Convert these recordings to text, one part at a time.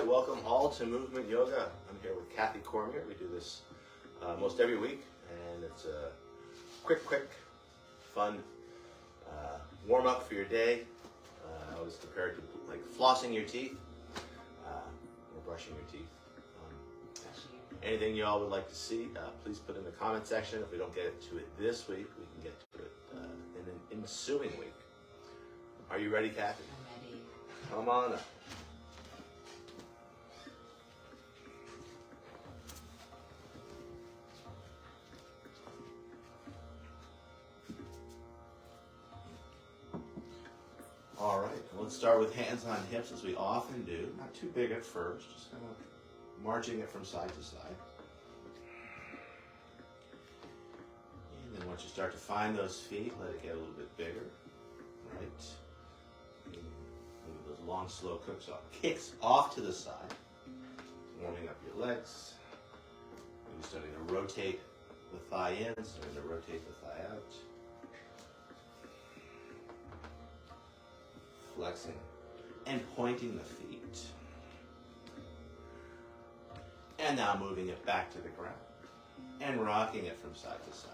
right, welcome all to Movement Yoga. I'm here with Kathy Cormier. We do this most every week, and it's a quick, fun warm up for your day. I was compared to like flossing your teeth or brushing your teeth. Anything you all would like to see, please put in the comment section. If we don't get to it this week, we can get to it in an ensuing week. Are you ready, Kathy? I'm ready. Come on up. All right, let's start with hands on hips as we often do. Not too big at first, just kind of marching it from side to side. And then once you start to find those feet, let it get a little bit bigger. Right. Maybe those long, slow kicks off to the side. Warming up your legs. Maybe starting to rotate the thigh in, starting to rotate the thigh out. Flexing and pointing the feet. And now moving it back to the ground and rocking it from side to side.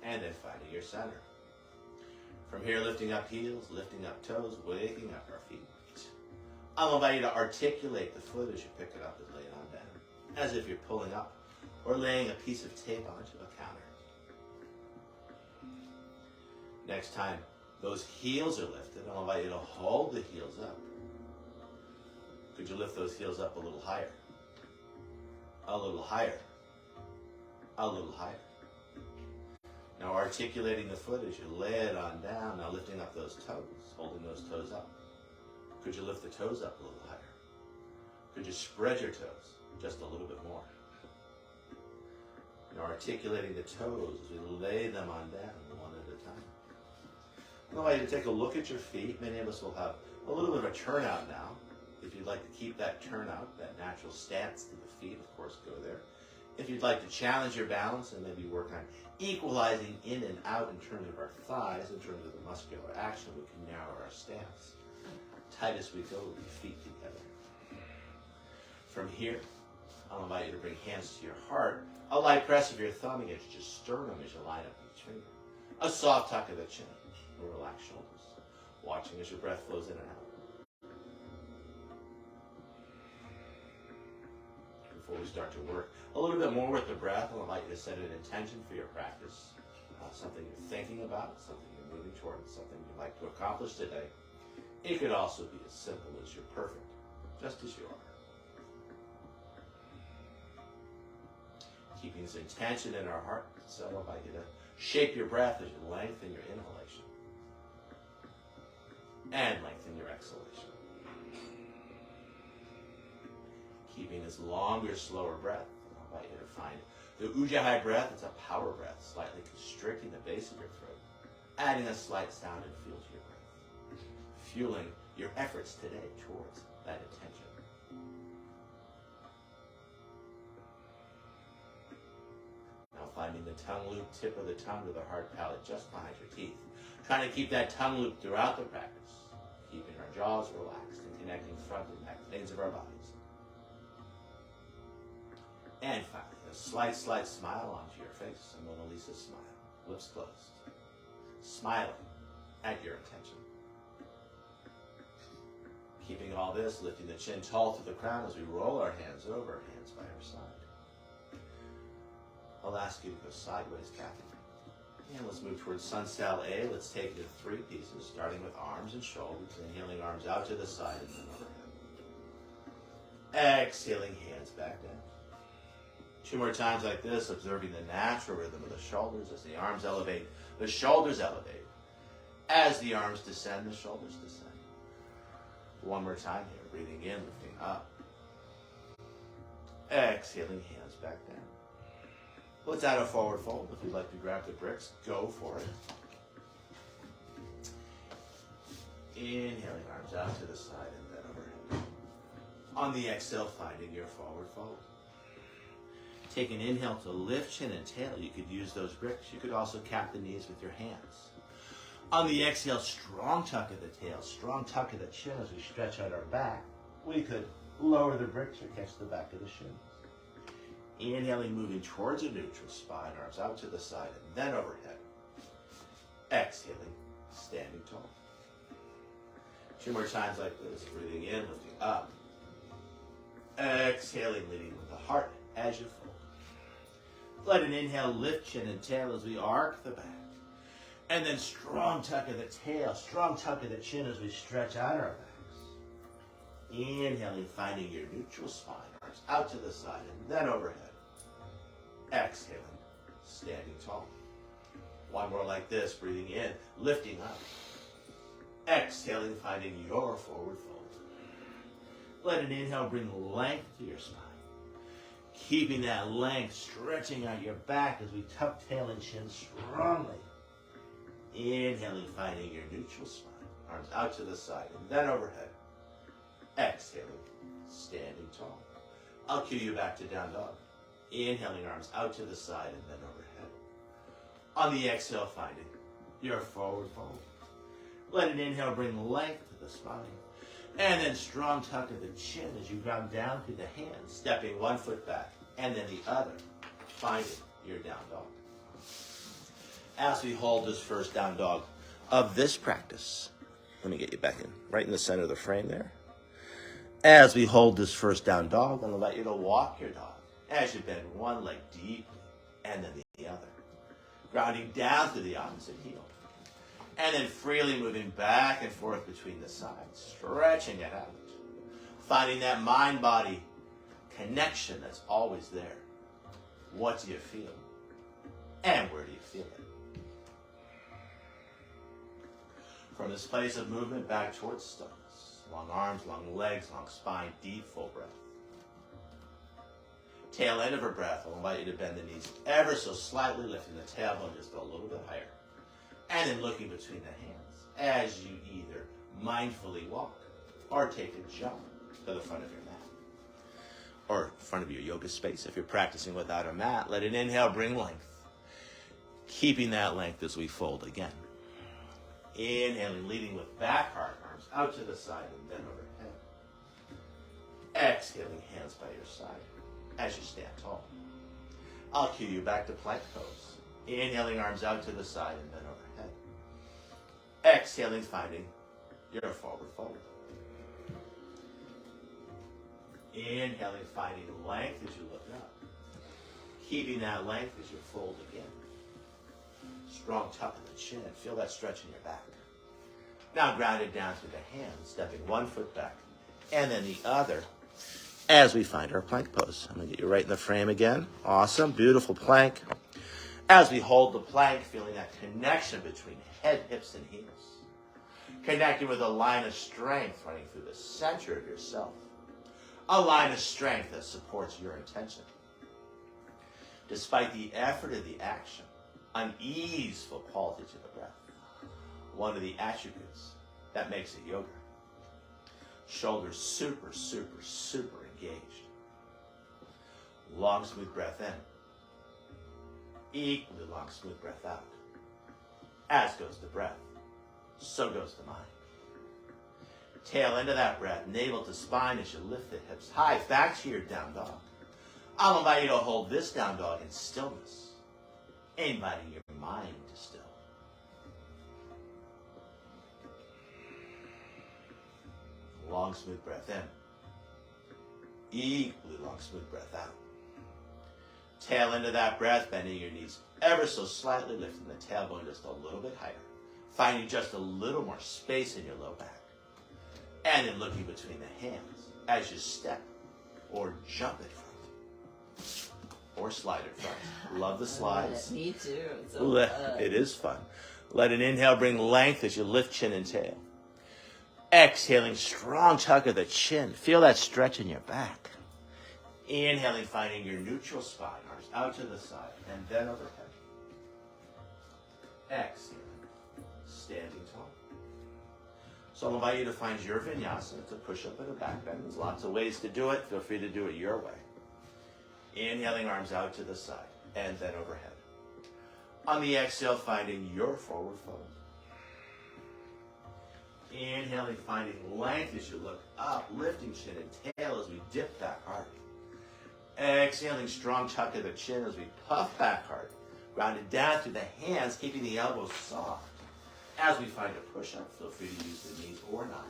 And then finding your center. From here, lifting up heels, lifting up toes, waking up our feet. I'll invite you to articulate the foot as you pick it up and lay it on down, as if you're pulling up or laying a piece of tape onto a counter. Next time those heels are lifted, I'll invite you to hold the heels up. Could you lift those heels up a little higher? A little higher. A little higher. Now articulating the foot as you lay it on down, now lifting up those toes, holding those toes up. Could you lift the toes up a little higher? Could you spread your toes just a little bit more? Now articulating the toes as we lay them on down one at a time. I want you to take a look at your feet. Many of us will have a little bit of a turnout now. If you'd like to keep that turnout, that natural stance to the feet, of course, go there. If you'd like to challenge your balance and maybe work on equalizing in and out in terms of our thighs, in terms of the muscular action, we can narrow our stance. Tight as we go with your feet together. From here, I'll invite you to bring hands to your heart. A light press of your thumb against your sternum as you line up each finger. A soft tuck of the chin. Relax shoulders, watching as your breath flows in and out. Before we start to work a little bit more with the breath, I'll invite you to set an intention for your practice, something you're thinking about, something you're moving towards, something you'd like to accomplish today. It could also be as simple as you're perfect, just as you are. Keeping this intention in our heart, so I'll invite you to shape your breath as you lengthen your inhalation. And lengthen your exhalation. Keeping this longer, slower breath, I'll invite you to find the Ujjayi breath. It's a power breath, slightly constricting the base of your throat, adding a slight sound and feel to your breath, fueling your efforts today towards that intention. Now finding the tongue loop, tip of the tongue to the hard palate just behind your teeth. Trying to keep that tongue loop throughout the practice. Keeping our jaws relaxed and connecting front and back planes of our bodies. And finally, a slight smile onto your face, a Mona Lisa smile, lips closed. Smiling at your intention. Keeping all this, lifting the chin tall to the crown as we roll our hands over, hands by our side. I'll ask you to go sideways, Kathy. And let's move towards Sun Sal A. Let's take it in three pieces, starting with arms and shoulders, inhaling arms out to the side and then overhead. Exhaling hands back down. 2 more times like this, observing the natural rhythm of the shoulders as the arms elevate, the shoulders elevate. As the arms descend, the shoulders descend. 1 more time here, breathing in, lifting up. Exhaling hands back down. Let's add a forward fold. If you'd like to grab the bricks, go for it. Inhaling arms out to the side and then overhead. On the exhale, finding your forward fold. Take an inhale to lift chin and tail. You could use those bricks. You could also cap the knees with your hands. On the exhale, strong tuck of the tail, strong tuck of the chin as we stretch out our back. We could Lower the bricks or catch the back of the shins. Inhaling, moving towards a neutral spine, arms out to the side and then overhead. Exhaling, standing tall. 2 more times like this. Breathing in, lifting up. Exhaling, leading with the heart as you fold. Let an inhale, lift chin and tail as we arc the back. And then strong tuck of the tail, strong tuck of the chin as we stretch out our backs. Inhaling, finding your neutral spine, arms out to the side and then overhead. Exhaling, standing tall. 1 more like this, breathing in, lifting up. Exhaling, finding your forward fold. Let an inhale bring length to your spine. Keeping that length, stretching out your back as we tuck tail and chin strongly. Inhaling, finding your neutral spine. Arms out to the side and then overhead. Exhaling, standing tall. I'll cue you back to down dog. Inhaling, arms out to the side and then overhead. On the exhale, finding your forward fold. Let an inhale bring length to the spine. And then strong tuck of the chin as you ground down through the hands, stepping 1 foot back and then the other, finding your down dog. As we hold this first down dog of this practice, let me get you back in, right in the center of the frame there. As we hold this first down dog, I'm going to let you to walk your dog as you bend one leg deeply and then the other, grounding down to the opposite heel. And then freely moving back and forth between the sides, stretching it out. Finding that mind-body connection that's always there. What do you feel? And where do you feel it? From this place of movement back towards stillness. Long arms, long legs, long spine, deep full breath. Tail end of her breath, I'll invite you to bend the knees ever so slightly, lifting the tailbone just a little bit higher. And then looking between the hands as you either mindfully walk or take a jump to the front of your mat. Or front of your yoga space. If you're practicing without a mat, let an inhale bring length. Keeping that length as we fold again. Inhaling, leading with back arc, arms out to the side and then overhead. Exhaling, hands by your side as you stand tall. I'll cue you back to plank pose. Inhaling, arms out to the side and then overhead. Exhaling, finding your forward fold. Inhaling, finding length as you look up. Keeping that length as you fold again. Strong tuck in the chin. Feel that stretch in your back. Now grounded down to the hands, stepping 1 foot back and then the other as we find our plank pose. I'm going to get you right in the frame again. Awesome. Beautiful plank. As we hold the plank, feeling that connection between head, hips, and heels. Connecting with a line of strength running through the center of yourself. A line of strength that supports your intention. Despite the effort of the action, an easeful quality to the breath. One of the attributes that makes it yoga. Shoulders super, super, super engaged. Long, smooth breath in. Equally long, smooth breath out. As goes the breath, so goes the mind. Tail end of that breath, navel to spine as you lift the hips high, back to your down dog. I'll invite you to hold this down dog in stillness, inviting your mind to still. Long, smooth breath in. Equally long, smooth breath out. Tail end of that breath, bending your knees ever so slightly, lifting the tailbone just a little bit higher. Finding just a little more space in your low back. And then looking between the hands as you step or jump it front. Or slide it front. Love the slides. Me too. It's so fun. It is fun. Let an inhale bring length as you lift chin and tail. Exhaling, strong tuck of the chin. Feel that stretch in your back. Inhaling, finding your neutral spine, arms out to the side, and then overhead. Exhaling, standing tall. So I'll invite you to find your vinyasa. It's a push-up and a back bend. There's lots of ways to do it. Feel free to do it your way. Inhaling, arms out to the side, and then overhead. On the exhale, finding your forward fold. Inhaling, finding length as you look up, lifting chin and tail as we dip back hard. Exhaling, strong tuck of the chin as we puff back hard. Grounded down through the hands, keeping the elbows soft. As we find a push-up, feel free to use the knees or not.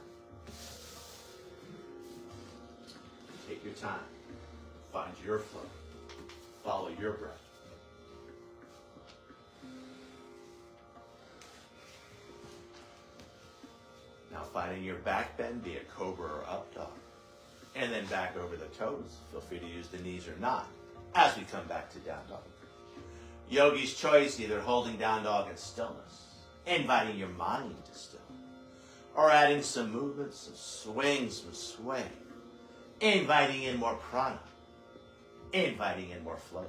Take your time. Find your flow. Follow your breath. Now finding your back bend, be it cobra or up dog. And then back over the toes. Feel free to use the knees or not as we come back to down dog. Yogi's choice, either holding down dog in stillness, inviting your mind to still, or adding some movement, some swing, some sway, inviting in more prana, inviting in more flow.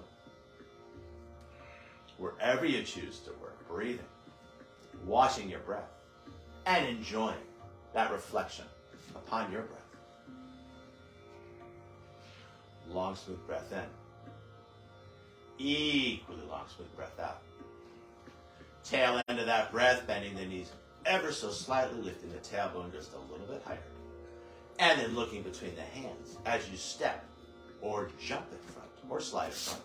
Wherever you choose to work, breathing, watching your breath, and enjoying that reflection upon your breath. Long, smooth breath in. Equally long, smooth breath out. Tail end of that breath, bending the knees ever so slightly, lifting the tailbone just a little bit higher. And then looking between the hands as you step or jump in front or slide in front.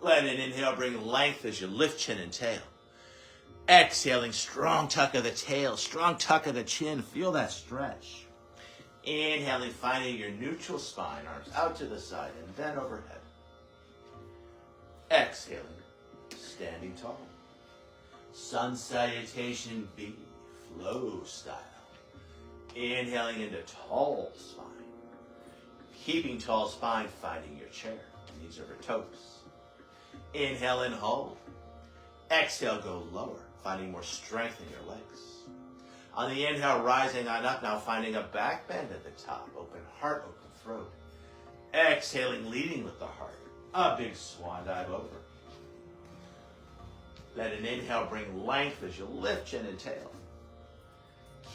Let an inhale bring length as you lift chin and tail. Exhaling, strong tuck of the tail, strong tuck of the chin. Feel that stretch. Inhaling, finding your neutral spine, arms out to the side and then overhead. Exhaling, standing tall. Sun salutation B, flow style. Inhaling into tall spine. Keeping tall spine, finding your chair. Knees over toes. Inhale and hold. Exhale, go lower, finding more strength in your legs. On the inhale, rising on up, now finding a back bend at the top. Open heart, open throat. Exhaling, leading with the heart. A big swan dive over. Let an inhale bring length as you lift chin and tail.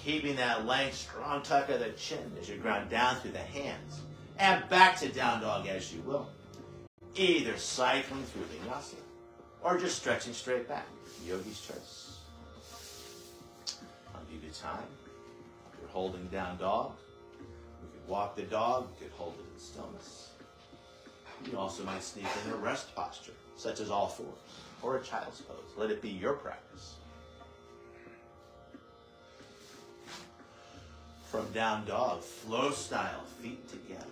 Keeping that length, strong tuck of the chin as you ground down through the hands. And back to down dog as you will. Either cycling through vinyasa or just stretching straight back. Yogi's choice. I'll give you time. If you're holding down dog, you could walk the dog, you could hold it in stillness. You also might sneak in a rest posture, such as all fours, or a child's pose. Let it be your practice. From down dog, flow style, feet together.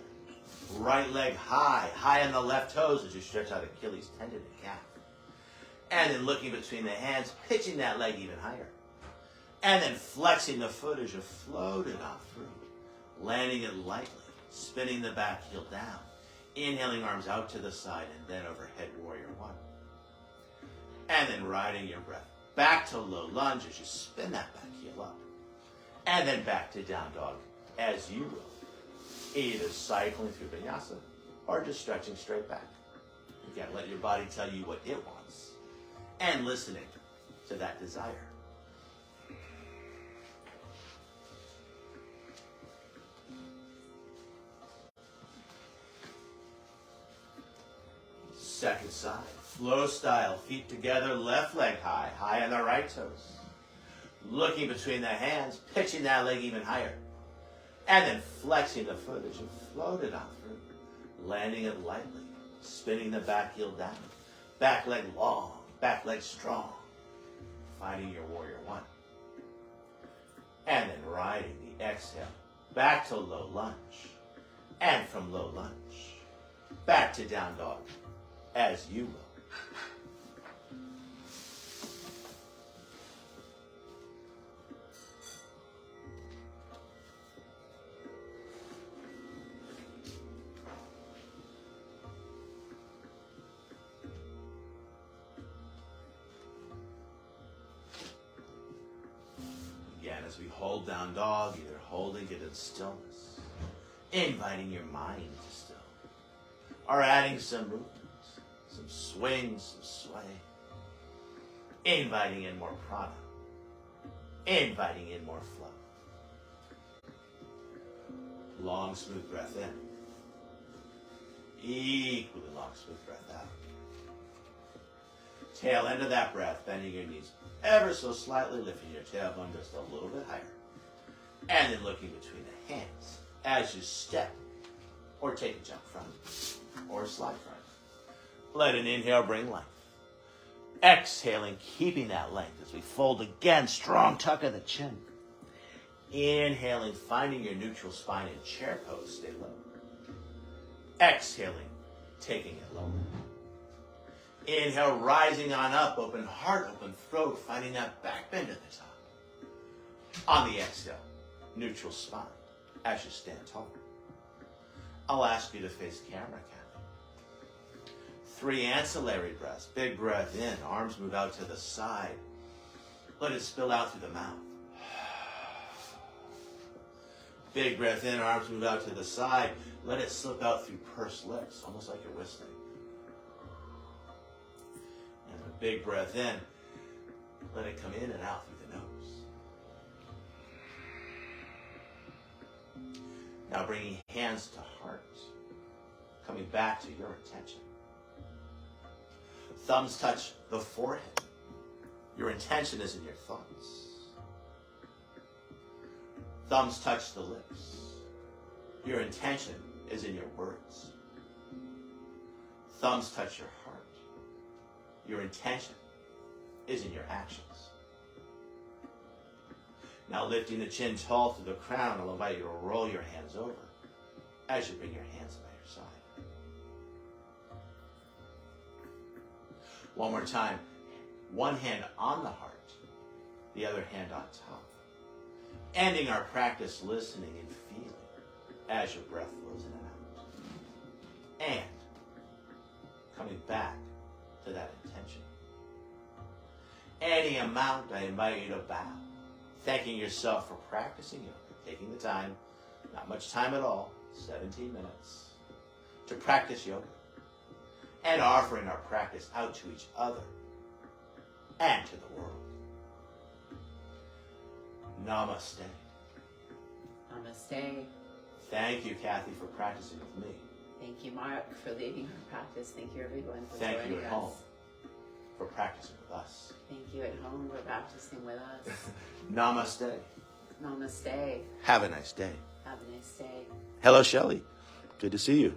Right leg high, high on the left toes as you stretch out Achilles tendon and calf. And then looking between the hands, pitching that leg even higher. And then flexing the foot as you float it on through. Landing it lightly, spinning the back heel down. Inhaling arms out to the side and then overhead warrior one. And then riding your breath back to low lunge as you spin that back heel up. And then back to down dog as you will. Either cycling through vinyasa or just stretching straight back. Again, let your body tell you what it wants. And listening to that desire. Second side, flow style, feet together, left leg high, high on the right toes. Looking between the hands, pitching that leg even higher. And then flexing the foot as you float it on through. Landing it lightly, spinning the back heel down. Back leg long, back leg strong. Finding your warrior one. And then riding the exhale back to low lunge. And from low lunge, back to down dog. As you will. Again, as we hold down dog, either holding it in stillness, inviting your mind to still, or adding some movement. Some swing, some sway. Inviting in more prana. Inviting in more flow. Long, smooth breath in. Equally long, smooth breath out. Tail end of that breath, bending your knees ever so slightly, lifting your tailbone just a little bit higher. And then looking between the hands as you step or take a jump from or slide from. Let an inhale bring length. Exhaling, keeping that length as we fold again, strong tuck of the chin. Inhaling, finding your neutral spine in chair pose, stay low. Exhaling, taking it low. Inhale, rising on up, open heart, open throat, finding that back bend at the top. On the exhale, neutral spine as you stand tall. I'll ask you to face camera, Kathy. 3 ancillary breaths. Big breath in, arms move out to the side. Let it spill out through the mouth. Big breath in, arms move out to the side. Let it slip out through pursed lips, almost like you're whistling. And a big breath in, let it come in and out through the nose. Now bringing hands to heart, coming back to your intention. Thumbs touch the forehead. Your intention is in your thoughts. Thumbs touch the lips. Your intention is in your words. Thumbs touch your heart. Your intention is in your actions. Now lifting the chin tall through the crown, I'll invite you to roll your hands over as you bring your hands by your side. One more time. One hand on the heart, the other hand on top. Ending our practice listening and feeling as your breath flows in and out. And coming back to that intention. Any amount, I invite you to bow. Thanking yourself for practicing yoga, taking the time, not much time at all, 17 minutes, to practice yoga. And offering our practice out to each other and to the world. Namaste. Namaste. Thank you, Kathy, for practicing with me. Thank you, Mark, for leading our practice. Thank you, everyone, for Thank joining you at us. home for practicing with us. Thank you at home for practicing with us. Namaste. Namaste. Have a nice day. Have a nice day. Hello, Shelley. Good to see you.